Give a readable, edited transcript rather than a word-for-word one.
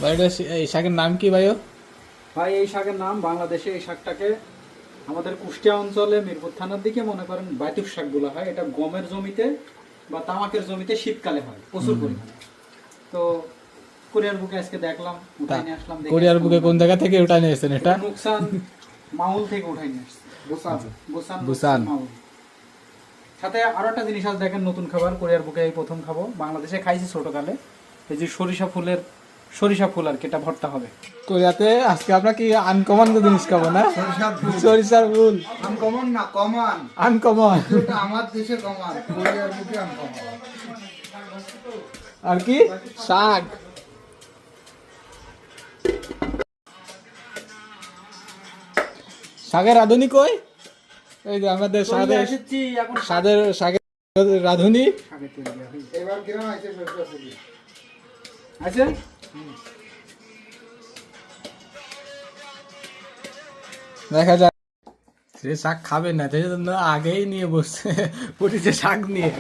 ভাই এই শাকের নাম কি ভাইও? ভাই এই শাকের নাম বাংলাদেশে এই শাকটাকে আমাদের কুষ্টিয়া অঞ্চলে মিরপুর থানার দিকে মনে করেন বাইতুক শাক বলা হয়। এটা গমের জমিতে বা তামাকের জমিতে শীতকালে হয় প্রচুর পরিমাণে। তো কোরিয়ার বুকে আজকে দেখলাম, উঠাই নিয়ে আসলাম। কোরিয়ার বুকে কোন জায়গা থেকে উঠাই নিয়ে এসেছেন এটা? নুকসান মাউল থেকে উঠাই নিয়ে আসছে। বুসান। মাউল। সাথে আরো একটা জিনিস আছে, দেখেন নতুন খাবার কোরিয়ার বুকে এই প্রথম খাবো। বাংলাদেশে খাইছি ছোটকালে, এই যে সরিষা ফুল আর কি, এটা ভর্তা হবে কোরিয়াতে। আজকে আমরা কি আনকমন জিনিস খাবো না? সরিষার ফুল আনকমন না, কমন। আনকমন। এটা আমার দেশে কমন, কোরিয়ার বুকে আনকমন। আর কি শাক। শাকের রাঁধুনি কই? এই যে আমাদের শাকের রাঁধুনি এবার কিরম আছে সরষে ফুল? আছে। দেখা যায় সে শাক খাবে না, সেই জন্য আগেই নিয়ে বসছে পটিতে শাক নিয়ে।